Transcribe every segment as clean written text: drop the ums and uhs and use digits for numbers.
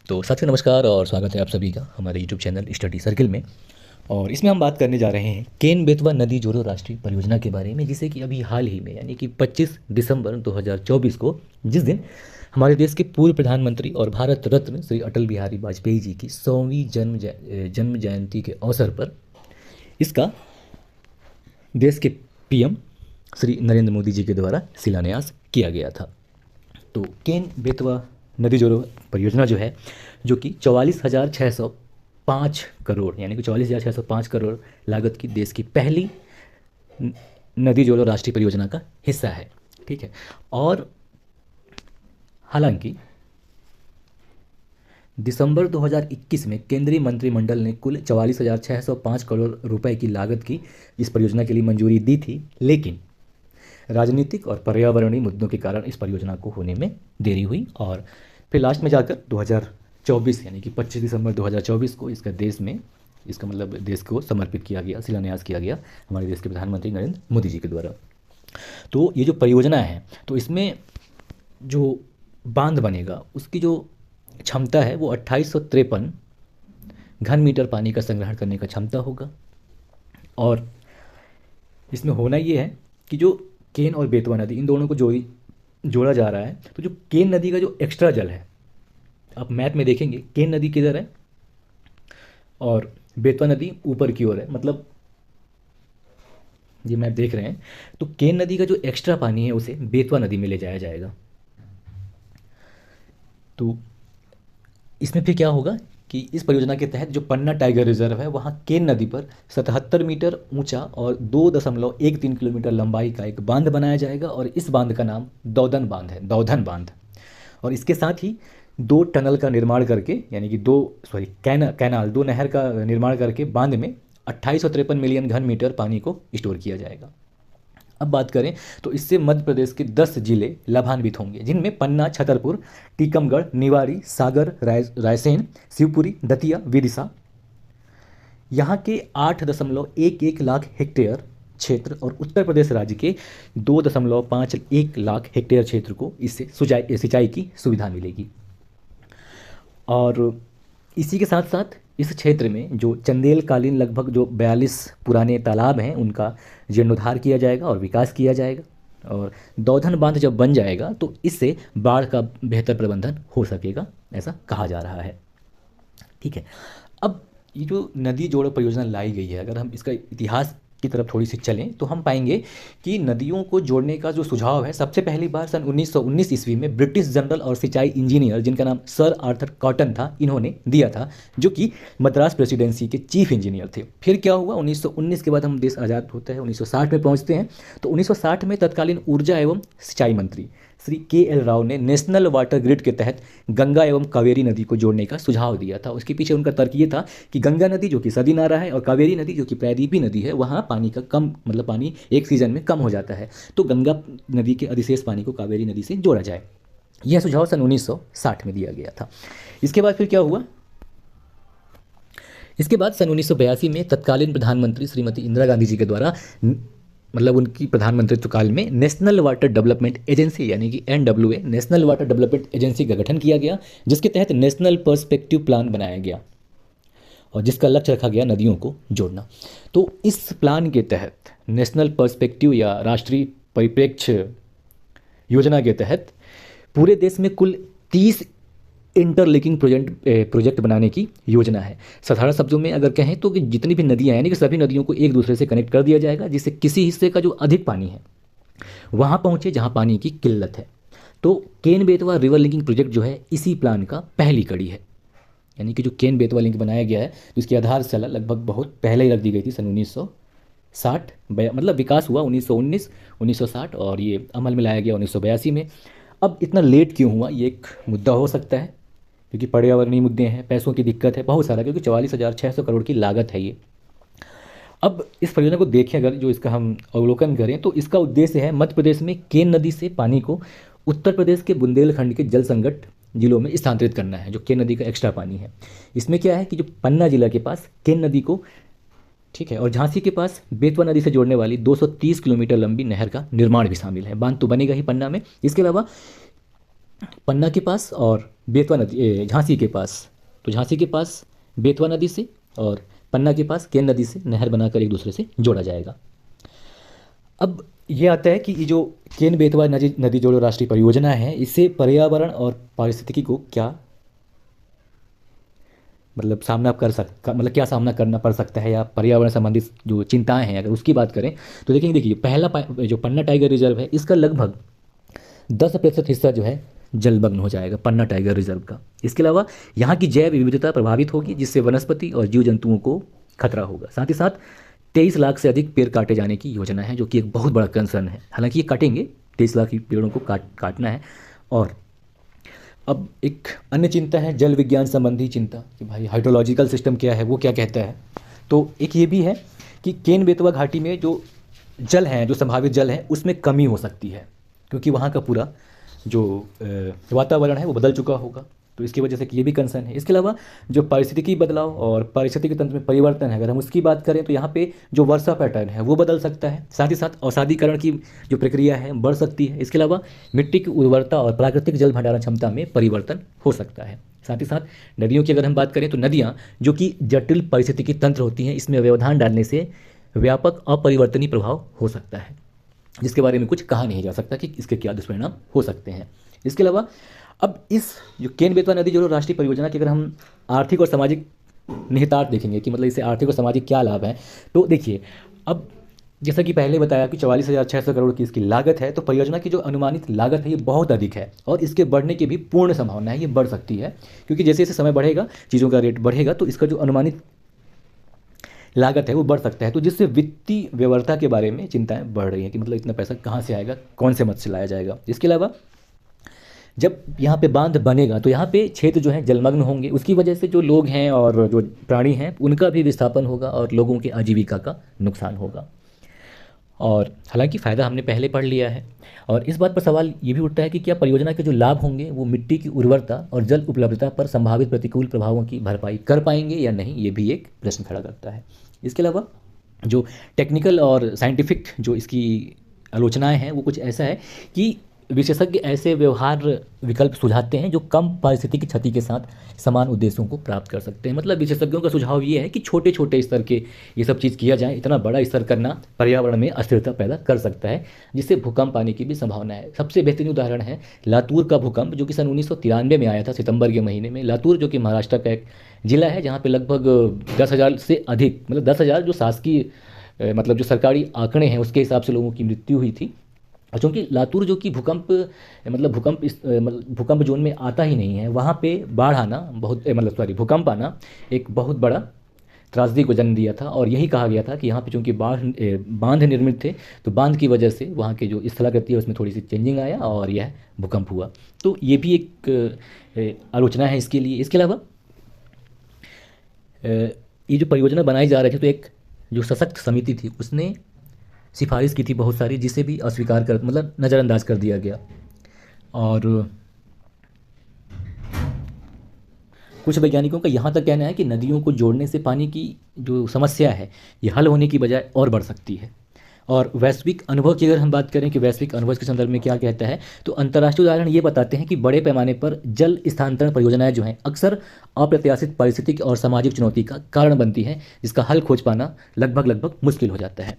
तो साथियों नमस्कार और स्वागत है आप सभी का हमारे यूट्यूब चैनल स्टडी सर्किल में। और इसमें हम बात करने जा रहे हैं केन बेतवा नदी जोड़ो राष्ट्रीय परियोजना के बारे में, जिसे कि अभी हाल ही में यानी कि 25 दिसंबर 2024 को, जिस दिन हमारे देश के पूर्व प्रधानमंत्री और भारत रत्न श्री अटल बिहारी वाजपेयी जी की 100वीं जन्म जयंती के अवसर पर इसका देश के पीएम श्री नरेंद्र मोदी जी के द्वारा शिलान्यास किया गया था। तो केन बेतवा नदी जोड़ो परियोजना जो है, जो कि 44,605 करोड़ यानी कि 44,605 करोड़ लागत की देश की पहली नदी जोड़ो राष्ट्रीय परियोजना का हिस्सा है। ठीक है। और हालांकि दिसंबर 2021 में केंद्रीय मंत्रिमंडल ने कुल 44,605 करोड़ रुपए की लागत की इस परियोजना के लिए मंजूरी दी थी, लेकिन राजनीतिक और पर्यावरणीय मुद्दों के कारण इस परियोजना को होने में देरी हुई और फिर लास्ट में जाकर 2024 यानी कि 25 दिसंबर 2024 को इसका मतलब देश को समर्पित किया गया, शिलान्यास किया गया हमारे देश के प्रधानमंत्री नरेंद्र मोदी जी के द्वारा। तो ये जो परियोजना है, तो इसमें जो बांध बनेगा उसकी जो क्षमता है वो 2853 घन मीटर पानी का संग्रहण करने का क्षमता होगा। और इसमें होना ये है कि जो केन और बेतवा नदी, इन दोनों को जोड़ा जा रहा है। तो जो केन नदी का जो एक्स्ट्रा जल है, आप मैप में देखेंगे केन नदी किधर है और बेतवा नदी ऊपर की ओर है, मतलब ये मैप देख रहे हैं। तो केन नदी का जो एक्स्ट्रा पानी है उसे बेतवा नदी में ले जाया जाएगा। तो इसमें फिर क्या होगा कि इस परियोजना के तहत जो पन्ना टाइगर रिजर्व है, वहाँ केन नदी पर 77 मीटर ऊंचा और 2.13 किलोमीटर लंबाई का एक बांध बनाया जाएगा और इस बांध का नाम दौधन बांध है, दौधन बांध। और इसके साथ ही दो टनल का निर्माण करके, यानी कि दो नहर का निर्माण करके बांध में 2853 मिलियन घन मीटर पानी को स्टोर किया जाएगा। अब बात करें तो इससे मध्य प्रदेश के 10 जिले लाभान्वित होंगे, जिनमें पन्ना, छतरपुर, टीकमगढ़, निवाड़ी, सागर, रायसेन, शिवपुरी, दतिया, विदिशा। यहाँ के 8.11 लाख हेक्टेयर क्षेत्र और उत्तर प्रदेश राज्य के 2.51 लाख हेक्टेयर क्षेत्र को इससे सिंचाई की सुविधा मिलेगी। और इसी के साथ साथ इस क्षेत्र में जो चंदेलकालीन लगभग जो 42 पुराने तालाब हैं, उनका जीर्णोद्धार किया जाएगा और विकास किया जाएगा। और दौधन बांध जब बन जाएगा तो इससे बाढ़ का बेहतर प्रबंधन हो सकेगा, ऐसा कहा जा रहा है। ठीक है। अब ये जो नदी जोड़ो परियोजना लाई गई है, अगर हम इसका इतिहास की तरफ थोड़ी सी चलें तो हम पाएंगे कि नदियों को जोड़ने का जो सुझाव है, सबसे पहली बार सन 1919 ईस्वी में ब्रिटिश जनरल और सिंचाई इंजीनियर, जिनका नाम सर आर्थर कॉटन था, इन्होंने दिया था, जो कि मद्रास प्रेसिडेंसी के चीफ इंजीनियर थे। फिर क्या हुआ, 1919 के बाद हम देश आज़ाद होता है, 1960 में पहुंचते हैं। तो 1960 में तत्कालीन ऊर्जा एवं सिंचाई मंत्री श्री के.एल. राव ने नेशनल वाटर ग्रिड के तहत गंगा एवं कावेरी नदी को जोड़ने का सुझाव दिया था। उसके पीछे उनका तर्क ये था कि गंगा नदी जो कि सदी नारा है और कावेरी नदी जो कि प्रायद्वीपीय नदी है, वहाँ पानी का पानी एक सीजन में कम हो जाता है, तो गंगा नदी के अधिशेष पानी को कावेरी नदी से जोड़ा जाए। यह सुझाव सन 1960 में दिया गया था। इसके बाद फिर क्या हुआ, इसके बाद सन 1982 में तत्कालीन प्रधानमंत्री श्रीमती इंदिरा गांधी जी के द्वारा, मतलब उनकी प्रधानमंत्रित्व काल में, नेशनल वाटर डेवलपमेंट एजेंसी यानी कि NWA, national water development agency का गठन किया गया, जिसके तहत नेशनल पर्सपेक्टिव प्लान बनाया गया और जिसका लक्ष्य रखा गया नदियों को जोड़ना। तो इस प्लान के तहत, नेशनल पर्सपेक्टिव या राष्ट्रीय परिप्रेक्ष्य योजना के तहत, पूरे देश में कुल 30 इंटरलिंकिंग प्रोजेक्ट बनाने की योजना है। साधारण शब्दों में अगर कहें तो कि जितनी भी नदियां, यानी कि सभी नदियों को एक दूसरे से कनेक्ट कर दिया जाएगा, जिससे किसी हिस्से का जो अधिक पानी है वहाँ पहुँचे जहाँ पानी की किल्लत है। तो Ken Betwa river linking project जो है इसी प्लान का पहली कड़ी है। यानी कि जो केन बेतवा लिंक बनाया गया है, जिसकी आधारशिला लगभग बहुत पहले ही रख दी गई थी, सन 1960, मतलब विकास हुआ 1919, 1960 और ये अमल में लाया गया 1982 में। अब इतना लेट क्यों हुआ, ये एक मुद्दा हो सकता है, क्योंकि पर्यावरणीय मुद्दे हैं, पैसों की दिक्कत है बहुत सारा, क्योंकि 44,600 करोड़ की लागत है ये। अब इस परियोजना को देखें, अगर जो इसका हम अवलोकन करें, तो इसका उद्देश्य है मध्य प्रदेश में केन नदी से पानी को उत्तर प्रदेश के बुंदेलखंड के जल संकट जिलों में स्थानांतरित करना है, जो केन नदी का एक्स्ट्रा पानी है। इसमें क्या है कि जो पन्ना जिला के पास केन नदी को, ठीक है, और झांसी के पास बेतवा नदी से जोड़ने वाली 230 किलोमीटर लंबी नहर का निर्माण भी शामिल है। बांध तो बनेगा ही पन्ना में, इसके अलावा पन्ना के पास और बेतवा नदी, झांसी के पास, तो झांसी के पास बेतवा नदी से और पन्ना के पास केन नदी से नहर बनाकर एक दूसरे से जोड़ा जाएगा। अब ये आता है कि ये जो केन बेतवा नदी नदी जोड़ो राष्ट्रीय परियोजना है, इससे पर्यावरण और पारिस्थितिकी को क्या मतलब सामना कर सकता, मतलब क्या सामना करना पड़ सकता है, या पर्यावरण संबंधित जो चिंताएं हैं अगर उसकी बात करें तो देखेंगे, देखिए पहला जो पन्ना टाइगर रिजर्व है इसका लगभग 10% हिस्सा जो है जलमग्न हो जाएगा पन्ना टाइगर रिजर्व का। इसके अलावा यहाँ की जैव विविधता प्रभावित होगी, जिससे वनस्पति और जीव जंतुओं को खतरा होगा। साथ ही साथ 23 लाख से अधिक पेड़ काटे जाने की योजना है, जो कि एक बहुत बड़ा कंसर्न है। हालांकि ये काटेंगे, 23 लाख पेड़ों को काटना है। और अब एक अन्य चिंता है जल विज्ञान संबंधी चिंता, कि भाई हाइड्रोलॉजिकल सिस्टम क्या है, वो क्या कहता है। तो एक ये भी है कि केन बेतवा घाटी में जो जल है, जो संभावित जल है, उसमें कमी हो सकती है, क्योंकि वहाँ का पूरा जो वातावरण है वो बदल चुका होगा। तो इसकी वजह से ये भी कंसर्न है। इसके अलावा जो पारिस्थितिकी बदलाव और पारिस्थितिकी तंत्र में परिवर्तन है, अगर हम उसकी बात करें तो यहाँ पे जो वर्षा पैटर्न है वो बदल सकता है। साथ ही साथ अवसादीकरण की जो प्रक्रिया है बढ़ सकती है। इसके अलावा मिट्टी की उर्वरता और प्राकृतिक जल भंडारण क्षमता में परिवर्तन हो सकता है। साथ ही साथ नदियों की अगर हम बात करें तो नदियाँ जो कि जटिल पारिस्थितिकी तंत्र होती हैं, इसमें व्यवधान डालने से व्यापक अपरिवर्तनीय प्रभाव हो सकता है, जिसके बारे में कुछ कहा नहीं जा सकता कि इसके क्या दुष्परिणाम हो सकते हैं। इसके अलावा अब इस जो केन बेतवा नदी जोड़ो राष्ट्रीय परियोजना की अगर हम आर्थिक और सामाजिक निहितार्थ देखेंगे कि मतलब इससे आर्थिक और सामाजिक क्या लाभ है, तो देखिए अब जैसा कि पहले बताया कि 44,600 करोड़ की इसकी लागत है, तो परियोजना की जो अनुमानित लागत है ये बहुत अधिक है और इसके बढ़ने की भी पूर्ण संभावना है, ये बढ़ सकती है, क्योंकि जैसे जैसे समय बढ़ेगा, चीज़ों का रेट बढ़ेगा, तो इसका जो अनुमानित लागत है वो बढ़ सकता है। तो जिससे वित्तीय व्यवहार्यता के बारे में चिंताएं बढ़ रही हैं कि मतलब इतना पैसा कहाँ से आएगा, कौन से मत से लाया जाएगा। इसके अलावा जब यहाँ पे बांध बनेगा तो यहाँ पे क्षेत्र जो है जलमग्न होंगे, उसकी वजह से जो लोग हैं और जो प्राणी हैं उनका भी विस्थापन होगा और लोगों की आजीविका का नुकसान होगा। और हालांकि फ़ायदा हमने पहले पढ़ लिया है। और इस बात पर सवाल ये भी उठता है कि क्या परियोजना के जो लाभ होंगे वो मिट्टी की उर्वरता और जल उपलब्धता पर संभावित प्रतिकूल प्रभावों की भरपाई कर पाएंगे या नहीं, ये भी एक प्रश्न खड़ा करता है। इसके अलावा जो टेक्निकल और साइंटिफिक जो इसकी आलोचनाएं हैं वो कुछ ऐसा है कि विशेषज्ञ ऐसे व्यवहार विकल्प सुझाते हैं जो कम पारिस्थितिकी क्षति के साथ समान उद्देश्यों को प्राप्त कर सकते हैं। मतलब विशेषज्ञों का सुझाव ये है कि छोटे छोटे स्तर के ये सब चीज़ किया जाए, इतना बड़ा स्तर करना पर्यावरण में अस्थिरता पैदा कर सकता है, जिससे भूकंप आने की भी संभावना है। सबसे बेहतरीन उदाहरण है लातूर का भूकंप, जो कि सन 1993 में आया था सितंबर के महीने में। लातूर जो कि महाराष्ट्र का एक जिला है जहाँ पे लगभग 10,000 से अधिक, मतलब 10,000 जो शासकीय मतलब जो सरकारी आंकड़े हैं उसके हिसाब से लोगों की मृत्यु हुई थी। और चूँकि लातूर जो कि भूकंप जोन में आता ही नहीं है, वहाँ पे बाढ़ आना भूकंप आना एक बहुत बड़ा त्रासदी को जन्म दिया था। और यही कहा गया था कि यहाँ पे चूँकि बांध निर्मित थे, तो बांध की वजह से वहाँ के जो स्थलाकृति है उसमें थोड़ी सी चेंजिंग आया और यह भूकंप हुआ। तो ये भी एक आलोचना है इसके लिए। इसके अलावा ये जो परियोजना बनाई जा रही थी, तो एक जो सशक्त समिति थी उसने सिफारिश की थी बहुत सारी, जिसे भी अस्वीकार कर मतलब नज़रअंदाज कर दिया गया। और कुछ वैज्ञानिकों का यहाँ तक कहना है कि नदियों को जोड़ने से पानी की जो समस्या है ये हल होने की बजाय और बढ़ सकती है। और वैश्विक अनुभव की अगर हम बात करें कि वैश्विक अनुभव के संदर्भ में क्या कहता है, तो अंतर्राष्ट्रीय उदाहरण ये बताते हैं कि बड़े पैमाने पर जल स्थानांतरण परियोजनाएं जो हैं अक्सर अप्रत्याशित पारिस्थितिक और सामाजिक चुनौती का कारण बनती हैं, जिसका हल खोज पाना लगभग मुश्किल हो जाता है।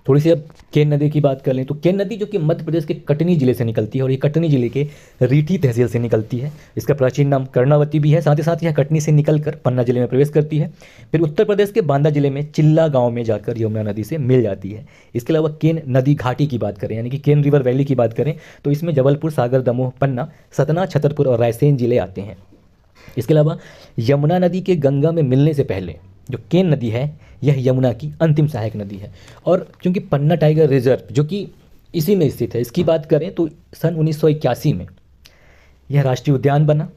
थोड़ी सी अब केन नदी की बात कर लें तो केन नदी जो कि मध्य प्रदेश के कटनी जिले से निकलती है और ये कटनी जिले के रीठी तहसील से निकलती है। इसका प्राचीन नाम कर्णावती भी है। साथ ही साथ यह कटनी से निकलकर पन्ना जिले में प्रवेश करती है, फिर उत्तर प्रदेश के बांदा जिले में चिल्ला गांव में जाकर यमुना नदी से मिल जाती है। इसके अलावा केन नदी घाटी की बात करें यानी कि केन रिवर वैली की बात करें तो इसमें जबलपुर, सागर, दमोह, पन्ना, सतना, छतरपुर और रायसेन जिले आते हैं। इसके अलावा यमुना नदी के गंगा में मिलने से पहले जो केन नदी है यह यमुना की अंतिम सहायक नदी है। और क्योंकि पन्ना टाइगर रिजर्व जो कि इसी में स्थित है, इसकी बात करें तो सन 1981 में यह राष्ट्रीय उद्यान बना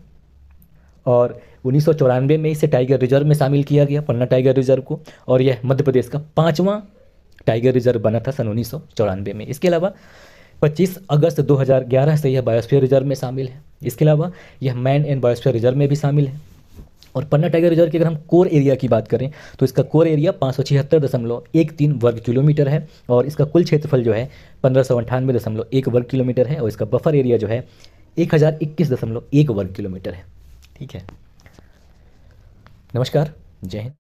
और 1994 में इसे टाइगर रिजर्व में शामिल किया गया, पन्ना टाइगर रिजर्व को। और यह मध्य प्रदेश का 5वां टाइगर रिजर्व बना था सन 1994 में। इसके अलावा 25 अगस्त 2011 से यह बायोस्फीयर रिजर्व में शामिल है। इसके अलावा यह मैन एंड बायोस्फीयर रिजर्व में भी शामिल है। और पन्ना टाइगर रिजर्व की अगर हम कोर एरिया की बात करें तो इसका कोर एरिया 576.13 वर्ग किलोमीटर है और इसका कुल क्षेत्रफल जो है 1598.1 वर्ग किलोमीटर है और इसका बफर एरिया जो है 1021.1 वर्ग किलोमीटर है। ठीक है, नमस्कार, जय हिंद।